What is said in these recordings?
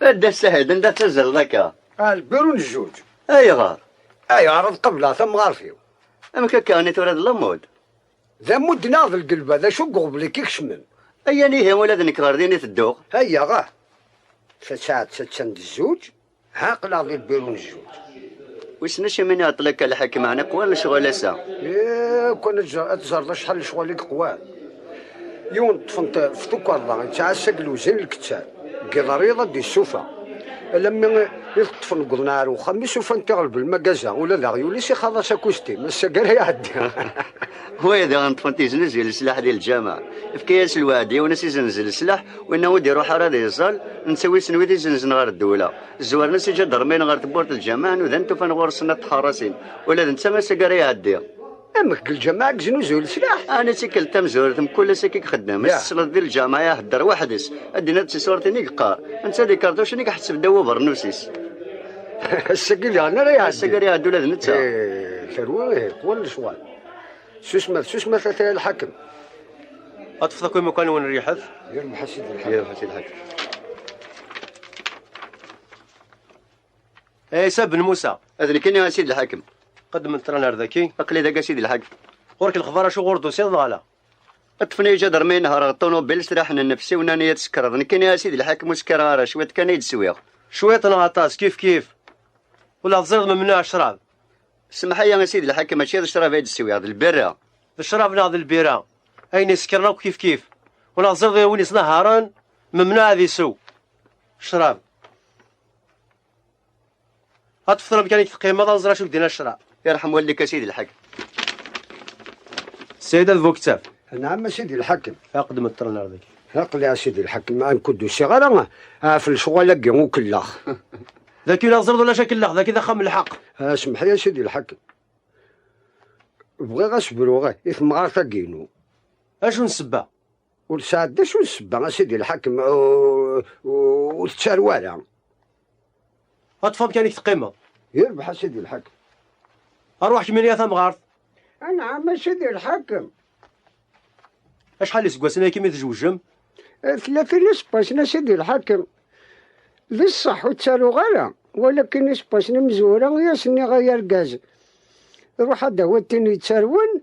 هذا السهد انت تزل ذاك البيرون الجوج. اي غار اي عرض قبلها ثم غارفيو. اما كانت ولاد اللمود ذا مود ناض القلب هذا شو قبل كيك شمن. اي نيه ولاد نكرار ديني تدوغ هيا غاه فساعات ستشند الزوج عاقل ذي البيرون الجوج. وش نشي من يعطلك الحكم عن قوى الشغل سا إيه كون تزرد شحال شغلك قوان يون طفنت فتوك الله تاع سقلو زين الكتاب قضريضة دي السوفة لما يطفن قلنار وخمي سوفة تغلب المجازة ولا لا يوليسي خلاص كوستي ما السقر يعدي هو إذا غنطفنتي زنزل السلاح ديال الجامعة في كياس الوادي وناس يزنزل السلاح وإنه يديرو حارة يصال نسوي سنويدي زنزن غير الدولة الزوار ناس يجا ضرمين غير تبورت الجامعة وذا انتو فان غورسنا تحرسين ولا انت ما السقر يعدي امك الجماعة زنوزو السلاح انا سكلت مزورتم كل سكيك خدام السلط ديال الجامعة يهدر وحدس ادينا تصورتي نيك قار انت دي كارتوش نيك حسب دوا برنوسيس السقل انا راه يعدي السقر يعدو ولاد نتا ايه ثروه ولا شوال سوسمة ثلاثة الحكم أطفث كل مكان وين ريحث يا المحسد الحكم يا فتي الحكم اي سب موسى اذن كني يا سيدي الحاكم قدم الترانر ذكي اقلي ذاك سيدي الحاكم ورك الخضره شو غردو سيد ضاله اطفني جا درمي نهار الطونوبيل استراحنا النفسي وناني يتسكر اذن كني يا سيدي الحاكم وسكر غارة شويه كان يتسويغ شويه نغطاس كيف ولا تزرد ممنوع الشراب سمح يا سيدي الحاكم ماشي هذا الشراب هيد السويغ البرة الشراب ناض البيره اين سكرنا كيف ولا تزرد وين نهارا ممنوع هذه سو الشراب أطفثنا بكانك تقيمة ضازرة شو دينا الشراب يرحم والديك يا سيدي الحاكم السيدة ذو كتاب نعم سيدي الحكم أقدم الترانر ذكي اقلي يا سيدي الحكم ما نكدو صغار في الشغل كيمو كلاخ ذاك لا زرد ولا شكل لخ ذاك إذا خم الحق اسمح يا سيدي الحكم بغي غصبرو غير إثم غار ثقينو أشو نسبة ولساعد شو السبة سيدي الحكم والتسروالة أطفال كانك تقيمة يربح سيدي الحكم أروح كمينيا ثم غارث نعم سيدي الحكم أشحال يسقوسنا كيما يتزوجم 30 سباسنا سيدي الحكم للصح وتسالو غالا ولكن سباسنا مزورة ياسني غير كاز روح هذا هو التاني يتسرون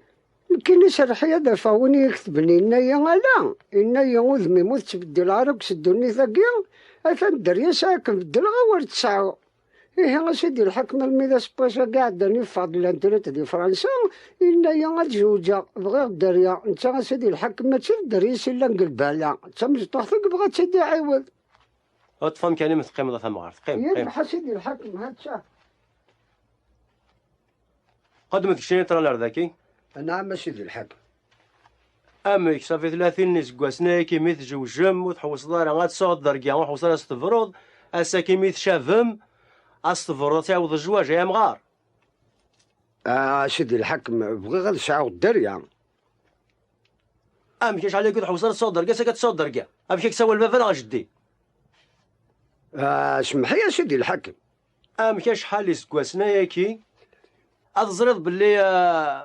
كاين سرحي هذا فاوني يكتبني إنايا لا إنايا وذمي موت تبدل عرق سدوني ثقيل أثن دريا ساكن بدل غور تسعو إيه سيدي الحكم الميدا سباسا قاعداني فاضل أنتريت دي فرنسا إنايا غتزوجا بغير دريا نتا سيدي الحكم ما تشوف دريا سيلا نقلبالا نتا مجطوحتك بغا تسدي عوض أطفال كاني مثقيمة ثم غارث قيم يربح سيدي الحكم هاد شاف قدمت كشيني ترانر ذكي نعم سيدي الحكم أمك صافي 30 نسقوسنا كيما يتزوجم وتحوس دارا غتصعد دركيا وحوس راه استفرض أسا كيما يتشافم استفرض تعاود الزواج يا مغار سيدي الحكم بغي غير ساعة الدريا أمك اش عليك تحوس راه تصعد دركيا ساكا تصعد دركيا أمك كتسوى الباب راه جدي اسمح يا سيدي الحكم أمك شحال يسقوسنا ياكي أتزرد باللي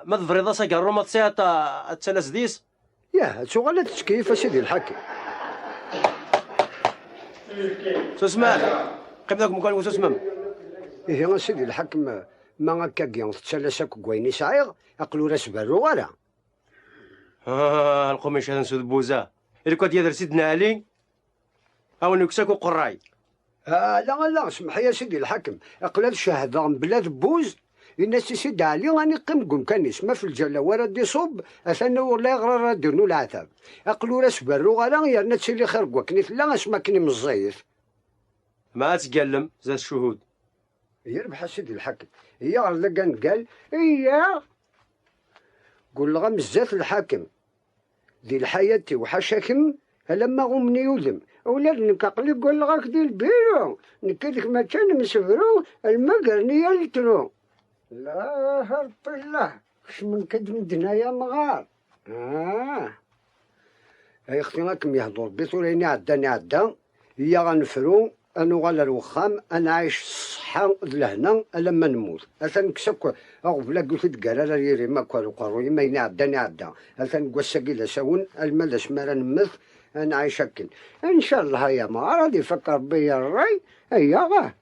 ما تفريضا ساكا الروما تسيات الثلاث ديس يا شغلة تشكيف سيدي الحكم تسمع قيم ذاك مكان وتسمم إيه سيدي الحكم ما هكا كيان تسلسك كويني صايغ أقلو راس برو غالا القوميش هذا نسود بوزا إذا كنت يدر سيدنا علي أو نكساك وقراي لا اسمح يا سيدي الحكم أقلال الشهادة بلاد بوز الناس تسد علي غاني قم قم كان يسمى في الجلة ورد يصب أثنى والله يغرى ردنو العذاب أقلو راس برو غالا يرنا تسيلي خرق وكني لا اسمى كني مزيف ما تقلم زاد الشهود يربح سيدي الحكم هي غير كان قال إياه قول لها مزات الحاكم ذي الحياة وحشاكم لما غمني يوذم أولاد نكاقلي قول لها كدي البيرو نكدك ما كان مسفرو المقرني يلترو لا هرب الله كش من كدم دنيا مغار أي اختي راكم يهضر بيطوليني عداني عدا هي غنفرو أنا غالا الوخام أنا عايش الصح الصحة لهنا لما نموت أثن كسك أغفلا قلت تقرر يري ما كوالو قروي ما ينعدى أثن قوساقي لسون الملاش مرا نمث أنا عايشكن إن شاء الله يا ما راضي يفكر بيا الراي أيا غاه